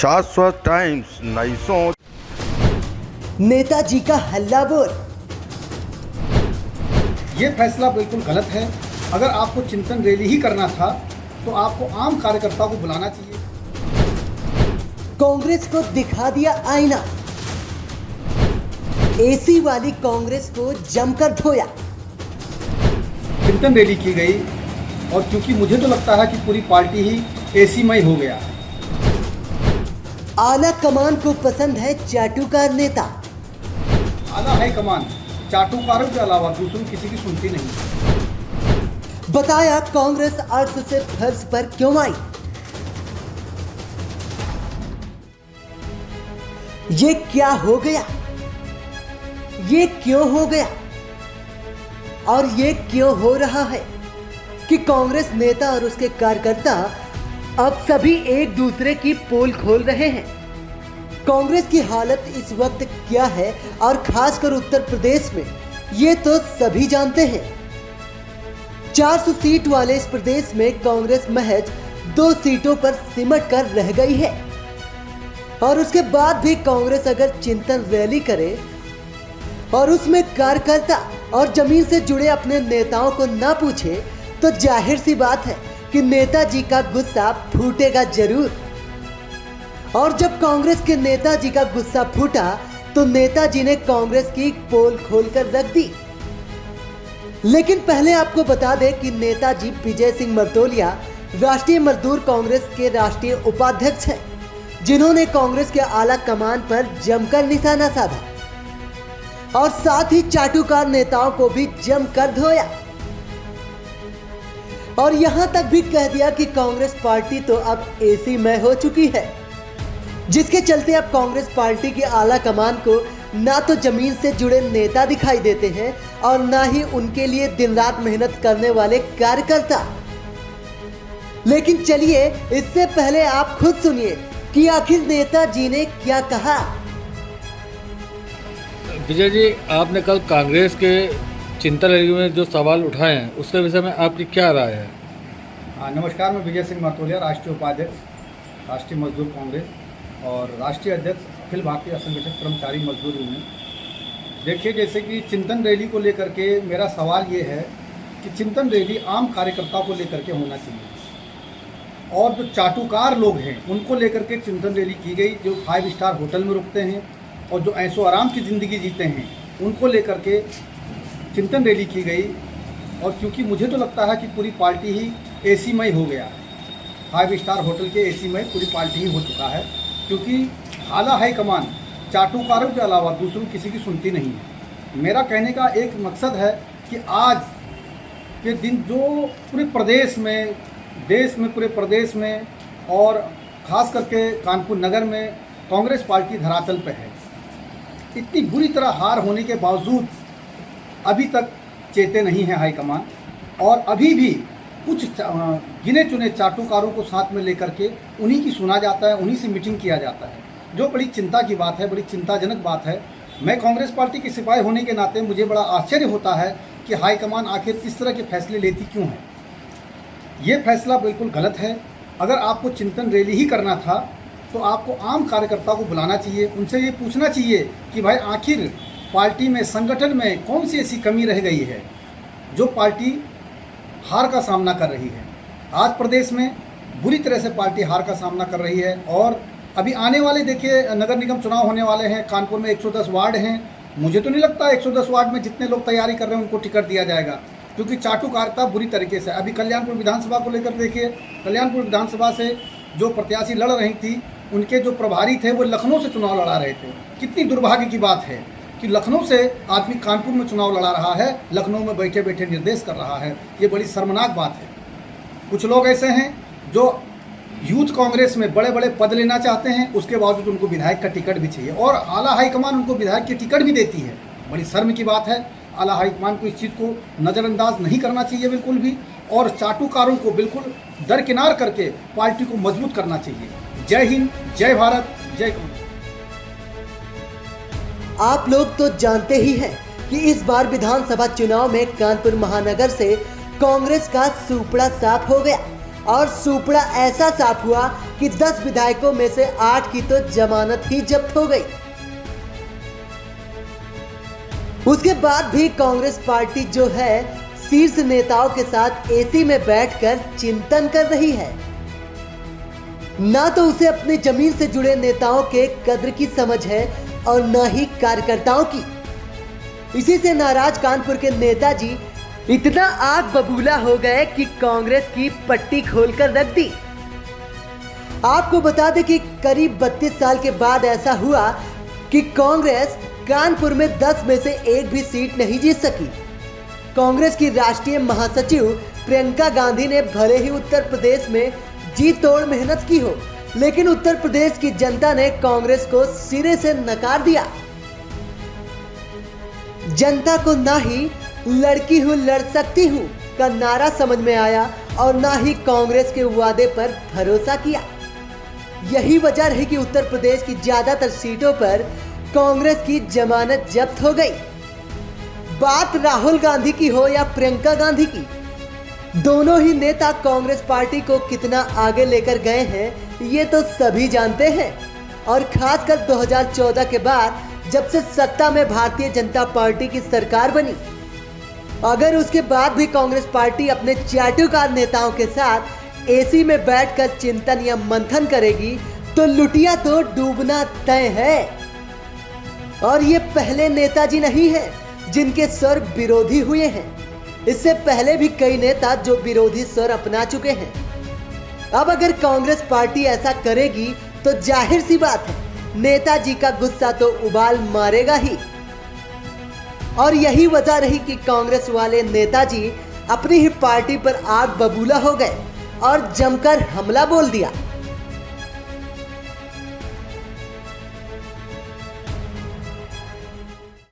शाश्वत टाइम्स, नई सोच। नेताजी का हल्ला बोल। ये फैसला बिल्कुल गलत है। अगर आपको चिंतन रैली ही करना था तो आपको आम कार्यकर्ता को बुलाना चाहिए। कांग्रेस को दिखा दिया आईना। एसी वाली कांग्रेस को जमकर धोया। चिंतन रैली की गई और क्योंकि मुझे तो लगता है कि पूरी पार्टी ही एसीमय हो गया। आला कमान को पसंद है चाटुकार नेता। आला हाईकमान चाटुकारों के अलावा दूसरों किसी की सुनती नहीं। बताया कांग्रेस अर्श से फर्ज पर क्यों आई। ये क्या हो गया, ये क्यों हो गया और ये क्यों हो रहा है कि कांग्रेस नेता और उसके कार्यकर्ता अब सभी एक दूसरे की पोल खोल रहे हैं। कांग्रेस की हालत इस वक्त क्या है और खासकर उत्तर प्रदेश में, ये तो सभी जानते हैं। 400 सीट वाले इस प्रदेश में कांग्रेस महज 2 सीटों पर सिमट कर रह गई है और उसके बाद भी कांग्रेस अगर चिंतन रैली करे और उसमें कार्यकर्ता और जमीन से जुड़े अपने नेताओं को ना पूछे तो जाहिर सी बात है कि नेताजी का गुस्सा फूटेगा जरूर। और जब कांग्रेस के नेताजी का गुस्सा फूटा तो नेताजी ने कांग्रेस की पोल खोलकर रख दी। लेकिन पहले आपको बता दें कि नेताजी विजय सिंह मर्तोलिया राष्ट्रीय मजदूर कांग्रेस के राष्ट्रीय उपाध्यक्ष हैं, जिन्होंने कांग्रेस के आला कमान पर जमकर निशाना साधा और साथ ही चाटुकार नेताओं को भी जमकर धोया और यहां तक भी कह दिया कि कांग्रेस पार्टी तो अब एसी में हो चुकी है, जिसके चलते अब कांग्रेस पार्टी के आला कमान को ना तो जमीन से जुड़े नेता दिखाई देते हैं और ना ही उनके लिए दिन रात मेहनत करने वाले कार्यकर्ता। लेकिन चलिए इससे पहले आप खुद सुनिए कि आखिर नेताजी ने क्या कहा। विजय जी, आपने कल कांग्रेस के चिंतन रैली में जो सवाल उठाए हैं उसके विषय में आपकी क्या राय है? नमस्कार, मैं विजय सिंह मर्तोलिया, राष्ट्रीय उपाध्यक्ष राष्ट्रीय मजदूर कांग्रेस और राष्ट्रीय अध्यक्ष अखिल भारतीय असंगठित कर्मचारी मजदूर यूनियन। देखिए, जैसे कि चिंतन रैली को लेकर के मेरा सवाल ये है कि चिंतन रैली आम कार्यकर्ताओं को लेकर के होना चाहिए और जो चाटुकार लोग हैं उनको लेकर के चिंतन रैली की गई, जो 5 स्टार होटल में रुकते हैं और जो ऐशो आराम की ज़िंदगी जीते हैं उनको लेकर के चिंतन रैली की गई। और क्योंकि मुझे तो लगता है कि पूरी पार्टी ही एसीमय हो गया। 5 स्टार होटल के एसीमय पूरी पार्टी ही हो चुका है, क्योंकि आला हाईकमान चाटुकारों के अलावा दूसरों किसी की सुनती नहीं है। मेरा कहने का एक मकसद है कि आज के दिन जो पूरे प्रदेश में, देश में, पूरे प्रदेश में और ख़ास करके कानपुर नगर में कांग्रेस पार्टी धरातल पर है। इतनी बुरी तरह हार होने के बावजूद अभी तक चेते नहीं है हाईकमान और अभी भी कुछ गिने चुने चाटुकारों को साथ में लेकर के उन्हीं की सुना जाता है, उन्हीं से मीटिंग किया जाता है, जो बड़ी चिंता की बात है, बड़ी चिंताजनक बात है। मैं कांग्रेस पार्टी के सिपाही होने के नाते मुझे बड़ा आश्चर्य होता है कि हाईकमान आखिर इस तरह के फैसले लेती क्यों है। ये फैसला बिल्कुल गलत है। अगर आपको चिंतन रैली ही करना था तो आपको आम कार्यकर्ता को बुलाना चाहिए, उनसे ये पूछना चाहिए कि भाई आखिर पार्टी में, संगठन में कौन सी ऐसी कमी रह गई है जो पार्टी हार का सामना कर रही है। आज प्रदेश में बुरी तरह से पार्टी हार का सामना कर रही है और अभी आने वाले, देखिए, नगर निगम चुनाव होने वाले हैं। कानपुर में 110 वार्ड हैं। मुझे तो नहीं लगता 110 वार्ड में जितने लोग तैयारी कर रहे हैं उनको टिकट दिया जाएगा, क्योंकि चाटुकारिता बुरी तरीके से। अभी कल्याणपुर विधानसभा को लेकर देखिए, कल्याणपुर विधानसभा से जो प्रत्याशी लड़ रही थी उनके जो प्रभारी थे वो लखनऊ से चुनाव लड़ा रहे थे। कितनी दुर्भाग्य की बात है कि लखनऊ से आदमी कानपुर में चुनाव लड़ा रहा है, लखनऊ में बैठे बैठे निर्देश कर रहा है। ये बड़ी शर्मनाक बात है। कुछ लोग ऐसे हैं जो यूथ कांग्रेस में बड़े बड़े पद लेना चाहते हैं, उसके बावजूद उनको विधायक का टिकट भी चाहिए और आला हाईकमान उनको विधायक की टिकट भी देती है। बड़ी शर्म की बात है। आला हाईकमान को इस चीज़ को नज़रअंदाज नहीं करना चाहिए बिल्कुल भी, और चाटुकारों को बिल्कुल दरकिनार करके पार्टी को मजबूत करना चाहिए। जय हिंद, जय भारत, जय कांग्रेस। आप लोग तो जानते ही हैं कि इस बार विधानसभा चुनाव में कानपुर महानगर से कांग्रेस का सुपड़ा साफ हो गया और सुपड़ा ऐसा साफ हुआ कि 10 विधायकों में से 8 की तो जमानत ही जब्त हो गई। उसके बाद भी कांग्रेस पार्टी जो है शीर्ष नेताओं के साथ एसी में बैठकर चिंतन कर रही है। ना तो उसे अपनी जमीन से जुड़े नेताओं के कद्र की समझ है और न ही कार्यकर्ताओं की। इसी से नाराज कानपुर के नेताजी इतना आग बबूला हो गए कि कांग्रेस की पट्टी खोलकर रख दी। आपको बता दें कि करीब 32 साल के बाद ऐसा हुआ कि कांग्रेस कानपुर में 10 में से एक भी सीट नहीं जीत सकी। कांग्रेस की राष्ट्रीय महासचिव प्रियंका गांधी ने भले ही उत्तर प्रदेश में जी तोड़ मेहनत की हो, लेकिन उत्तर प्रदेश की जनता ने कांग्रेस को सिरे से नकार दिया। जनता को ना ही लड़की हूं लड़ सकती हूं का नारा समझ में आया और ना ही कांग्रेस के वादे पर भरोसा किया। यही वजह रही कि उत्तर प्रदेश की ज्यादातर सीटों पर कांग्रेस की जमानत जब्त हो गई। बात राहुल गांधी की हो या प्रियंका गांधी की, दोनों ही नेता कांग्रेस पार्टी को कितना आगे लेकर गए हैं ये तो सभी जानते हैं। और खासकर 2014 के बाद जब से सत्ता में भारतीय जनता पार्टी की सरकार बनी, अगर उसके बाद भी कांग्रेस पार्टी अपने चाटुकार नेताओं के साथ एसी में बैठकर चिंतन या मंथन करेगी तो लुटिया तो डूबना तय है। और ये पहले नेताजी नहीं है जिनके स्वर विरोधी हुए हैं। इससे पहले भी कई नेता जो विरोधी स्वर अपना चुके हैं। अब अगर कांग्रेस पार्टी ऐसा करेगी तो जाहिर सी बात है नेताजी का गुस्सा तो उबाल मारेगा ही। और यही वजह रही कि कांग्रेस वाले नेताजी अपनी ही पार्टी पर आग बबूला हो गए और जमकर हमला बोल दिया।